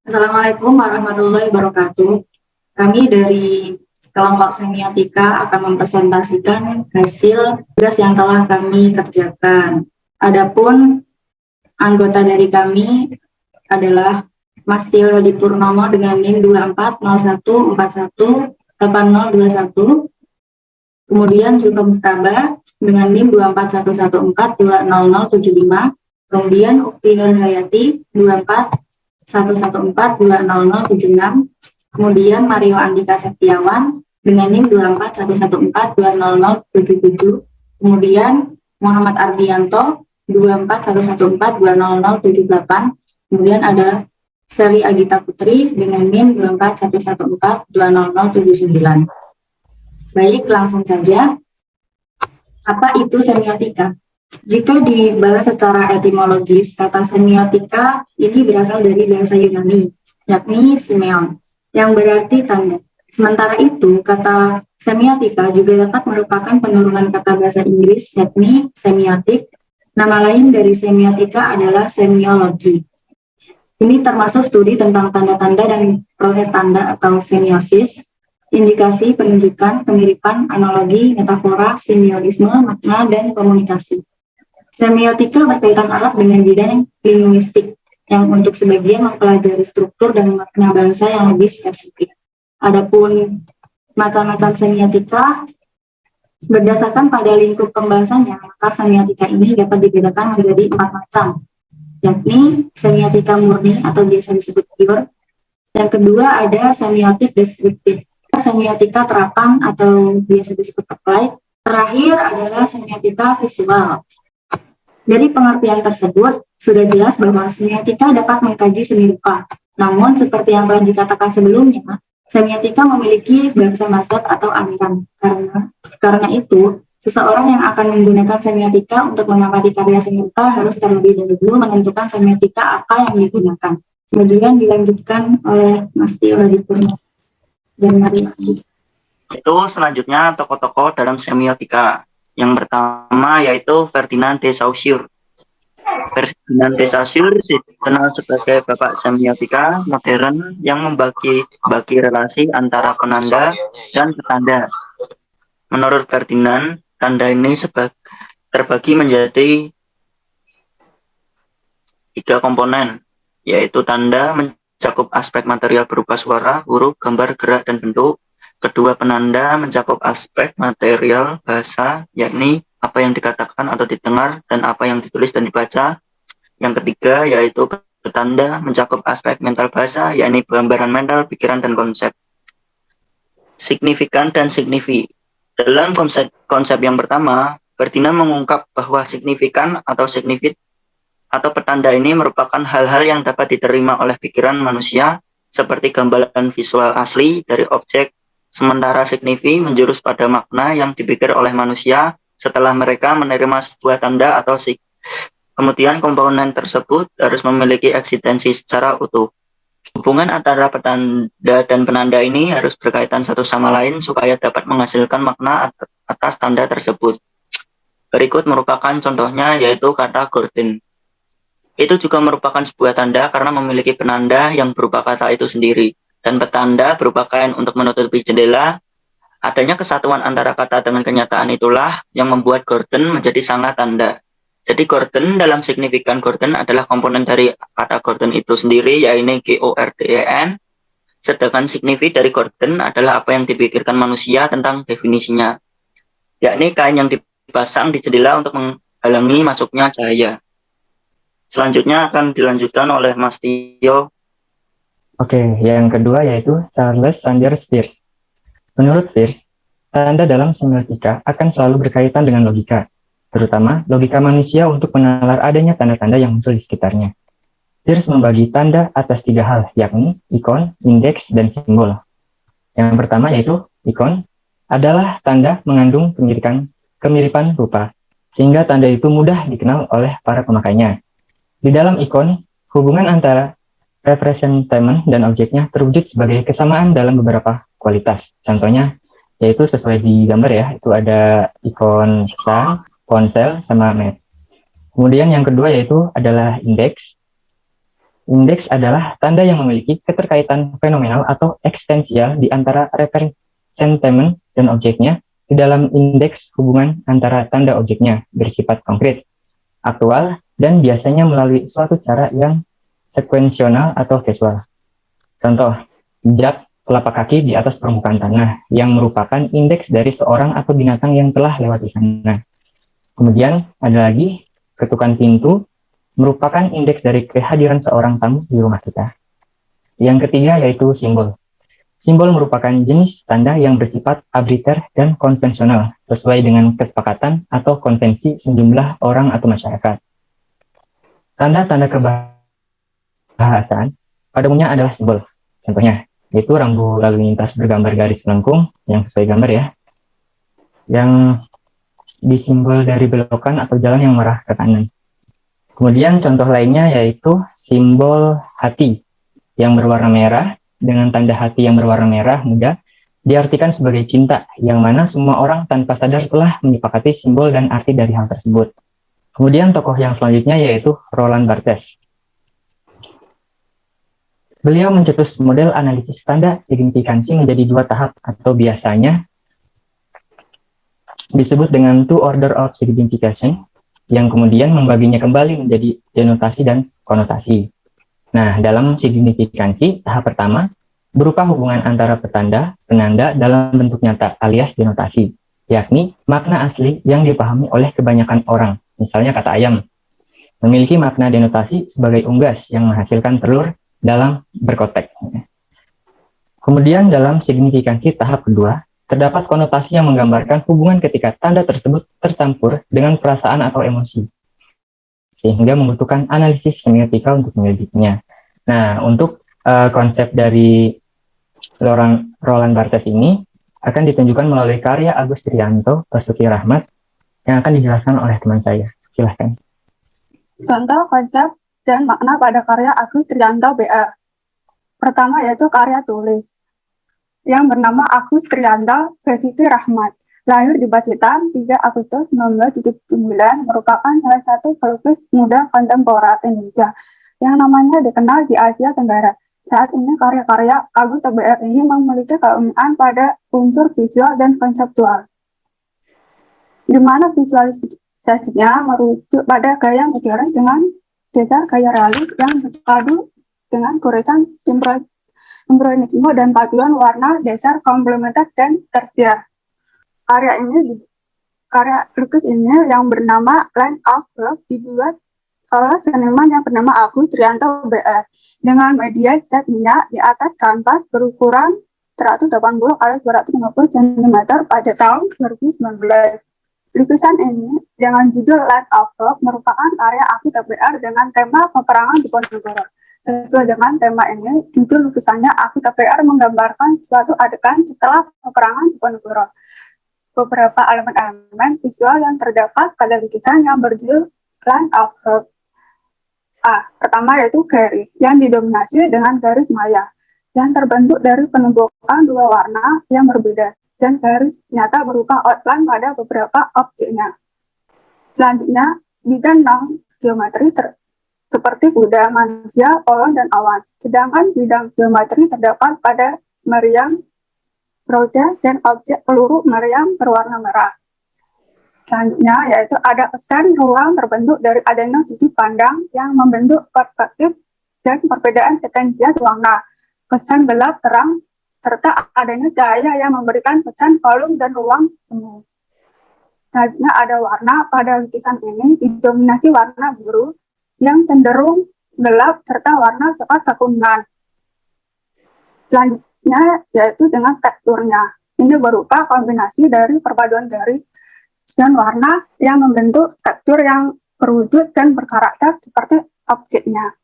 Assalamualaikum warahmatullahi wabarakatuh. Kami dari kelompok semiotika akan mempresentasikan hasil tugas yang telah kami kerjakan. Adapun anggota dari kami adalah Mas Tio Hadi Purnomo dengan NIM 2401418021. Kemudian Zulfa Mustaba dengan NIM 2411420075. Kemudian Ukti Nur Hayati 2411420076. Kemudian Mario Andika Septiawan dengan NIM 2411420077. Kemudian Muhammad Ardianto 2411420078. Kemudian ada Seri Agita Putri dengan NIM 2411420079. Baik, langsung saja. Apa itu semiotika? Jika dibahas secara etimologis, kata semiotika ini berasal dari bahasa Yunani, yakni semeion, yang berarti tanda. Sementara itu, kata semiotika juga dapat merupakan penurunan kata bahasa Inggris, yakni semiotik. Nama lain dari semiotika adalah semiologi. Ini termasuk studi tentang tanda-tanda dan proses tanda atau semiosis, indikasi, penunjukan, kemiripan, analogi, metafora, semiotisme, makna, dan komunikasi. Semiotika berkaitan erat dengan bidang linguistik, yang untuk sebagian mempelajari struktur dan makna bahasa yang lebih spesifik. Adapun macam-macam semiotika, berdasarkan pada lingkup pembahasannya, maka semiotika ini dapat dibedakan menjadi 4 macam, yakni semiotika murni atau biasa disebut pure. Yang kedua ada semiotik deskriptif, semiotika terapan atau biasa disebut applied. Terakhir adalah semiotika visual. Dari pengertian tersebut, sudah jelas bahwa semiotika dapat mengkaji seni rupa. Namun, seperti yang telah dikatakan sebelumnya, semiotika memiliki bahasa mazhab atau aliran. Karena itu, seseorang yang akan menggunakan semiotika untuk mengamati karya seni rupa harus terlebih dahulu menentukan semiotika apa yang digunakan. Kemudian dilanjutkan oleh Mas Tio Hadi Purnomo. Itu selanjutnya tokoh-tokoh dalam semiotika. Yang pertama yaitu Ferdinand de Saussure. Ferdinand de Saussure dikenal sebagai bapak semiotika modern yang membagi relasi antara penanda dan petanda. Menurut Ferdinand, tanda ini terbagi menjadi 3 komponen, yaitu tanda mencakup aspek material berupa suara, huruf, gambar, gerak, dan bentuk. Kedua, penanda mencakup aspek material bahasa, yakni apa yang dikatakan atau didengar dan apa yang ditulis dan dibaca. Yang ketiga, yaitu petanda mencakup aspek mental bahasa, yakni gambaran mental, pikiran, dan konsep. Signifikan dan signifi. Dalam konsep yang pertama, Ferdinand mengungkap bahwa signifikan atau signifit atau petanda ini merupakan hal-hal yang dapat diterima oleh pikiran manusia seperti gambaran visual asli dari objek, sementara signifi menjurus pada makna yang dipikir oleh manusia setelah mereka menerima sebuah tanda atau kemudian komponen tersebut harus memiliki eksistensi secara utuh. Hubungan antara petanda dan penanda ini harus berkaitan satu sama lain supaya dapat menghasilkan makna atas tanda tersebut. Berikut merupakan contohnya yaitu kata Gordon. Itu juga merupakan sebuah tanda karena memiliki penanda yang berupa kata itu sendiri. Dan petanda berupa kain untuk menutupi jendela. Adanya kesatuan antara kata dengan kenyataan itulah yang membuat Gordon menjadi sangat tanda. Jadi Gordon dalam signifikan Gordon adalah komponen dari kata Gordon itu sendiri, yaitu Gordon. Sedangkan signifi dari Gordon adalah apa yang dipikirkan manusia tentang definisinya, yakni kain yang dipasang di jendela untuk menghalangi masuknya cahaya. Selanjutnya akan dilanjutkan oleh Mas Tio. Oke, yang kedua yaitu Charles Sanders Peirce. Menurut Peirce, tanda dalam semiotika akan selalu berkaitan dengan logika, terutama logika manusia untuk menalar adanya tanda-tanda yang muncul di sekitarnya. Peirce membagi tanda atas 3 hal, yakni ikon, indeks, dan simbol. Yang pertama yaitu ikon adalah tanda mengandung kemiripan rupa, sehingga tanda itu mudah dikenal oleh para pemakainya. Di dalam ikon, hubungan antara representamen dan objeknya terwujud sebagai kesamaan dalam beberapa kualitas. Contohnya, yaitu sesuai di gambar ya, itu ada ikon pesan, ponsel, sama map. Kemudian yang kedua yaitu adalah indeks. Indeks adalah tanda yang memiliki keterkaitan fenomenal atau eksistensial di antara representamen dan objeknya. Di dalam indeks, hubungan antara tanda objeknya bersifat konkret, aktual, dan biasanya melalui suatu cara yang sekuensional atau visual. Contoh, jejak telapak kaki di atas permukaan tanah yang merupakan indeks dari seorang atau binatang yang telah lewat di sana. Kemudian ada lagi ketukan pintu merupakan indeks dari kehadiran seorang tamu di rumah kita. Yang ketiga yaitu simbol. Simbol merupakan jenis tanda yang bersifat arbitrary dan konvensional sesuai dengan kesepakatan atau konvensi sejumlah orang atau masyarakat. Tanda-tanda kebahasaan pada umumnya adalah simbol. Contohnya, yaitu rambu lalu lintas bergambar garis melengkung yang sesuai gambar ya, yang disimbol dari belokan atau jalan yang mengarah ke kanan. Kemudian contoh lainnya yaitu simbol hati yang berwarna merah dengan tanda hati yang berwarna merah muda diartikan sebagai cinta, yang mana semua orang tanpa sadar telah menyepakati simbol dan arti dari hal tersebut. Kemudian tokoh yang selanjutnya yaitu Roland Barthes. Beliau mencetus model analisis tanda signifikansi menjadi dua tahap atau biasanya disebut dengan two order of signification, yang kemudian membaginya kembali menjadi denotasi dan konotasi. Nah, dalam signifikansi, tahap pertama berupa hubungan antara petanda, penanda dalam bentuk nyata alias denotasi, yakni makna asli yang dipahami oleh kebanyakan orang, misalnya kata ayam, memiliki makna denotasi sebagai unggas yang menghasilkan telur dalam berkotek. Kemudian dalam signifikansi tahap kedua, terdapat konotasi yang menggambarkan hubungan ketika tanda tersebut tercampur dengan perasaan atau emosi, sehingga membutuhkan analisis semiotika untuk menyelidiknya. Nah, untuk konsep dari Roland Barthes ini akan ditunjukkan melalui karya Agus Trianto, Basuki Rahmat, yang akan dijelaskan oleh teman saya. Silahkan. Contoh konsep dan makna pada karya Agus Trianto BR. Pertama yaitu karya tulis yang bernama Agus Trianto Basuki Rahmat. Lahir di Pacitan 3 Agustus 1979, merupakan salah satu pelukis muda kontemporer Indonesia yang namanya dikenal di Asia Tenggara. Saat ini karya-karya Agus BR ini memiliki keunikan pada unsur visual dan konseptual, di mana visualisasinya merujuk pada gaya modern dengan dasar gaya realis yang berpadu dengan goresan impresionisme dan paduan warna dasar komplementer dan tersier. Karya lukis ini yang bernama Line of Love dibuat oleh seniman yang bernama Agus Trianto BR dengan media cat minyak di atas kanvas berukuran 180 x 250 cm pada tahun 2019. Lukisan ini dengan judul Line of Love merupakan karya Agus BR dengan tema peperangan Diponegoro. Sesuai dengan tema ini, judul lukisannya Agus BR menggambarkan suatu adegan setelah peperangan Diponegoro. Beberapa elemen-elemen visual yang terdapat pada lukisan yang berjudul Line of Love. Pertama yaitu garis yang didominasi dengan garis maya yang terbentuk dari penumbukan dua warna yang berbeda dan garis nyata berupa outline pada beberapa objeknya. Selanjutnya, bidang non-geometri seperti kuda, manusia, pohon, dan awan. Sedangkan bidang geometri terdapat pada meriam, roda, dan objek peluru meriam berwarna merah. Selanjutnya, yaitu ada kesan ruang terbentuk dari adanya sudut pandang yang membentuk perspektif dan perbedaan ketensian warna, kesan gelap terang, serta adanya cahaya yang memberikan kesan volume dan ruang semu. Selanjutnya ada warna pada lukisan ini didominasi warna biru yang cenderung gelap serta warna coklat kekuningan. Selanjutnya yaitu dengan teksturnya. Ini berupa kombinasi dari perpaduan garis dan warna yang membentuk tekstur yang berwujud dan berkarakter seperti objeknya.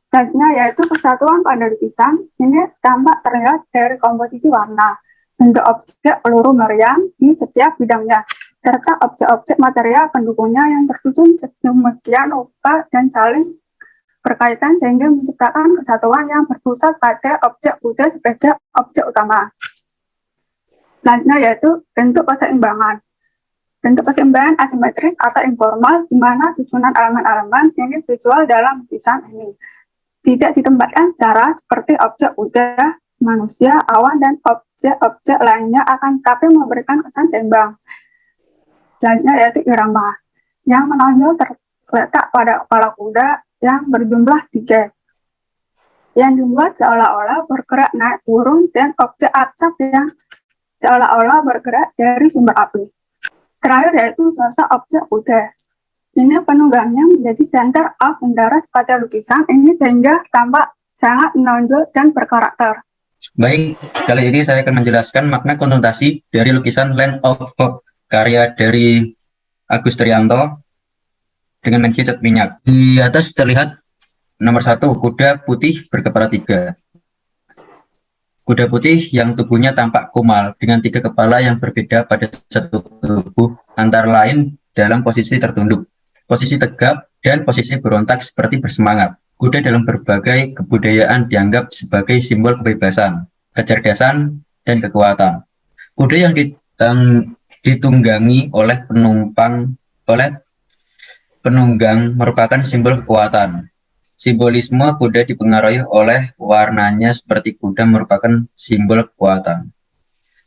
Selanjutnya yaitu kesatuan pada lukisan. Ini tampak terlihat dari komposisi warna, bentuk objek peluru meriam di setiap bidangnya, serta objek-objek material pendukungnya yang tersusun sedemikian rupa dan saling berkaitan sehingga menciptakan kesatuan yang berpusat pada objek kuda sebagai objek utama. Selanjutnya yaitu bentuk keseimbangan. Bentuk keseimbangan asimetris atau informal, di mana susunan elemen-elemen ini visual dalam lukisan ini. tidak ditempatkan secara seperti objek udara, manusia, awan, dan objek-objek lainnya akan tetapi memberikan kesan seimbang. Selanjutnya yaitu irama, yang menonjol terletak pada kepala kuda yang berjumlah 3, yang dibuat seolah-olah bergerak naik turun dan objek acak yang seolah-olah bergerak dari sumber api. Terakhir yaitu sosok objek kuda. Ini penunggangnya menjadi center of interest pada lukisan ini sehingga tampak sangat menonjol dan berkarakter. Baik, kali ini saya akan menjelaskan makna konotasi dari lukisan Land of Hope karya dari Agus Trianto dengan metode cat minyak. Di atas terlihat nomor 1, kuda putih berkepala 3. Kuda putih yang tubuhnya tampak kumal dengan 3 kepala yang berbeda pada satu tubuh, antara lain dalam posisi tertunduk, posisi tegap, dan posisi berontak seperti bersemangat. Kuda dalam berbagai kebudayaan dianggap sebagai simbol kebebasan, kecerdasan, dan kekuatan. Kuda yang ditunggangi oleh penunggang merupakan simbol kekuatan. Simbolisme kuda dipengaruhi oleh warnanya seperti kuda merupakan simbol kekuatan.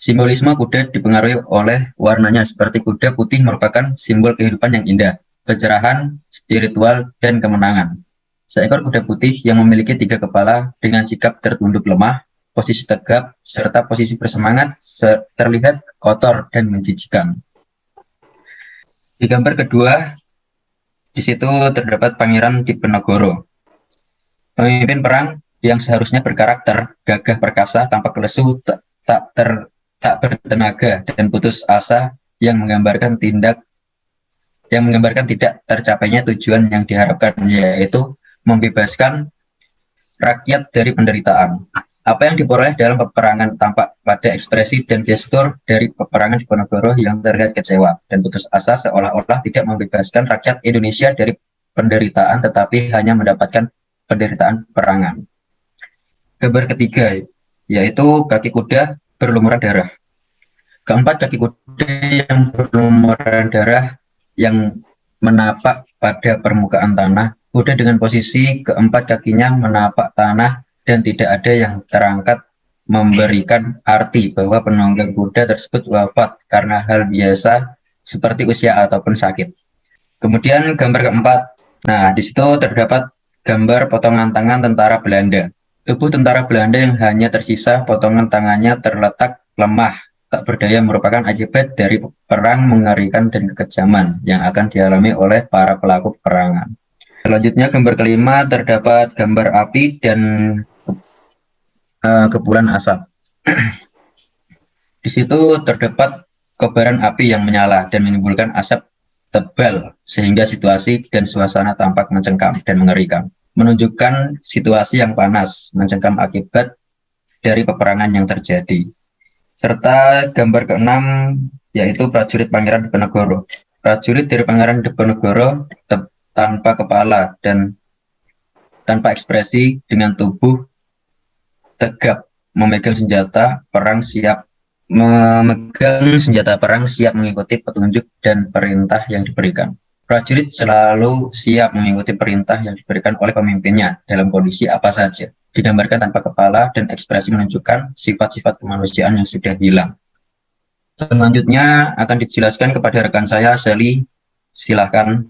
Simbolisme kuda dipengaruhi oleh warnanya seperti kuda putih merupakan simbol kehidupan yang indah, pencerahan, spiritual, dan kemenangan. Seekor kuda putih yang memiliki 3 kepala dengan sikap tertunduk lemah, posisi tegap, serta posisi bersemangat terlihat kotor dan menjijikan. Di gambar kedua, di situ terdapat Pangeran Diponegoro, pemimpin perang yang seharusnya berkarakter, gagah perkasa, tampak lesu, tak bertenaga, dan putus asa yang menggambarkan tidak tercapainya tujuan yang diharapkan, yaitu membebaskan rakyat dari penderitaan. Apa yang diperoleh dalam peperangan tampak pada ekspresi dan gestur dari peperangan Diponegoro yang terlihat kecewa dan putus asa, seolah-olah tidak membebaskan rakyat Indonesia dari penderitaan tetapi hanya mendapatkan penderitaan perangan. Gambar ketiga yaitu kaki kuda berlumuran darah. Keempat kaki kuda yang berlumuran darah yang menapak pada permukaan tanah. Kuda dengan posisi keempat kakinya menapak tanah dan tidak ada yang terangkat, memberikan arti bahwa penunggang kuda tersebut wafat karena hal biasa seperti usia ataupun sakit. Kemudian gambar keempat, nah di situ terdapat gambar potongan tangan tentara Belanda. Tubuh tentara Belanda yang hanya tersisa potongan tangannya terletak lemah, tak berdaya merupakan akibat dari perang mengerikan dan kekejaman yang akan dialami oleh para pelaku peperangan. Selanjutnya gambar kelima terdapat gambar api dan kepulan asap. Di situ terdapat kobaran api yang menyala dan menimbulkan asap tebal sehingga situasi dan suasana tampak mencengkam dan mengerikan, menunjukkan situasi yang panas, mencengkam akibat dari peperangan yang terjadi. Serta gambar keenam yaitu prajurit Pangeran Diponegoro. Prajurit dari Pangeran Diponegoro tanpa kepala dan tanpa ekspresi dengan tubuh tegap memegang senjata perang siap mengikuti petunjuk dan perintah yang diberikan. Prajurit selalu siap mengikuti perintah yang diberikan oleh pemimpinnya dalam kondisi apa saja. Digambarkan tanpa kepala dan ekspresi menunjukkan sifat-sifat kemanusiaan yang sudah hilang. Selanjutnya akan dijelaskan kepada rekan saya, Sally. Silahkan.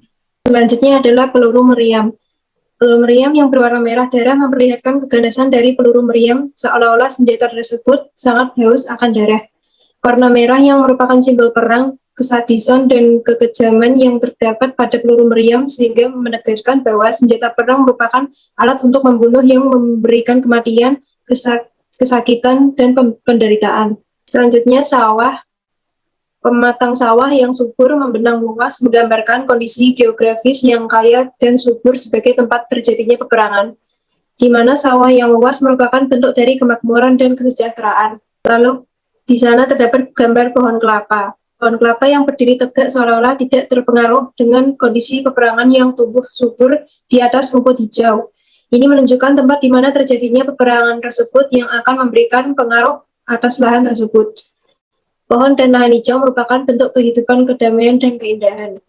Selanjutnya adalah peluru meriam. Peluru meriam yang berwarna merah darah memperlihatkan keganasan dari peluru meriam, seolah-olah senjata tersebut sangat haus akan darah. Warna merah yang merupakan simbol perang, kesadisan, dan kekejaman yang terdapat pada peluru meriam sehingga menegaskan bahwa senjata perang merupakan alat untuk membunuh yang memberikan kematian, kesakitan, dan penderitaan. Selanjutnya sawah. Pematang sawah yang subur membenang luas menggambarkan kondisi geografis yang kaya dan subur sebagai tempat terjadinya peperangan, di mana sawah yang luas merupakan bentuk dari kemakmuran dan kesejahteraan. Lalu di sana terdapat gambar pohon kelapa. Pohon kelapa yang berdiri tegak seolah-olah tidak terpengaruh dengan kondisi peperangan yang tumbuh subur di atas rumput hijau. Ini menunjukkan tempat di mana terjadinya peperangan tersebut yang akan memberikan pengaruh atas lahan tersebut. Pohon dan lahan hijau merupakan bentuk kehidupan, kedamaian, dan keindahan.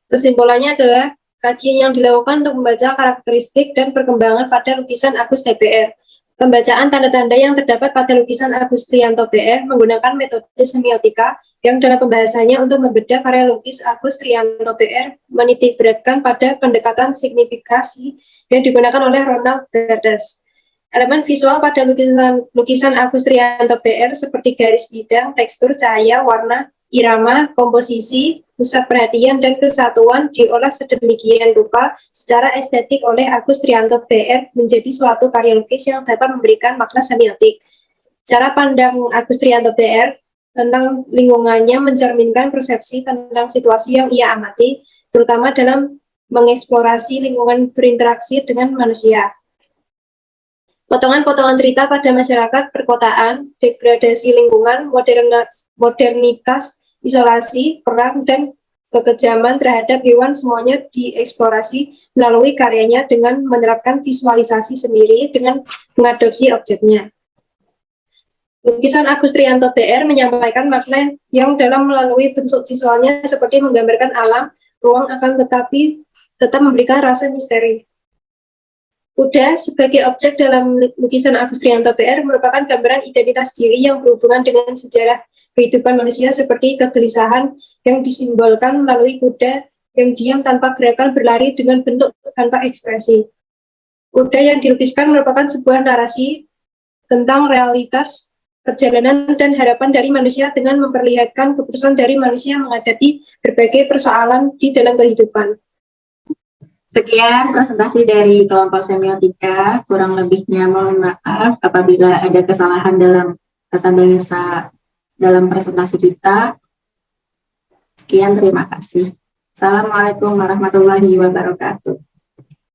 Kesimpulannya adalah kajian yang dilakukan untuk membaca karakteristik dan perkembangan pada lukisan Agus TBR. Pembacaan tanda-tanda yang terdapat pada lukisan Agus Trianto BR menggunakan metode semiotika yang dalam pembahasannya untuk membedah karya lukis Agus Trianto BR menitikberatkan pada pendekatan signifikasi yang digunakan oleh Ronald Berdes. Elemen visual pada lukisan Agus Trianto BR seperti garis bidang, tekstur, cahaya, warna, irama, komposisi, pusat perhatian, dan kesatuan diolah sedemikian rupa secara estetik oleh Agus Trianto BR menjadi suatu karya lukis yang dapat memberikan makna semiotik. Cara pandang Agus Trianto BR tentang lingkungannya mencerminkan persepsi tentang situasi yang ia amati, terutama dalam mengeksplorasi lingkungan berinteraksi dengan manusia. Potongan-potongan cerita pada masyarakat perkotaan, degradasi lingkungan, modernitas, isolasi, perang, dan kekejaman terhadap hewan semuanya dieksplorasi melalui karyanya dengan menerapkan visualisasi sendiri dengan mengadopsi objeknya. Lukisan Agus Trianto BR menyampaikan makna yang dalam melalui bentuk visualnya seperti menggambarkan alam, ruang akan tetapi tetap memberikan rasa misteri. Kuda sebagai objek dalam lukisan Agus Trianto BR merupakan gambaran identitas diri yang berhubungan dengan sejarah kehidupan manusia seperti kegelisahan yang disimbolkan melalui kuda yang diam tanpa gerakan berlari dengan bentuk tanpa ekspresi. Kuda yang dilukiskan merupakan sebuah narasi tentang realitas, perjalanan, dan harapan dari manusia dengan memperlihatkan keputusan dari manusia menghadapi berbagai persoalan di dalam kehidupan. Sekian presentasi dari kelompok semiotika, kurang lebihnya mohon maaf apabila ada kesalahan dalam tata bahasa dalam presentasi kita. Sekian, terima kasih. Assalamualaikum warahmatullahi wabarakatuh.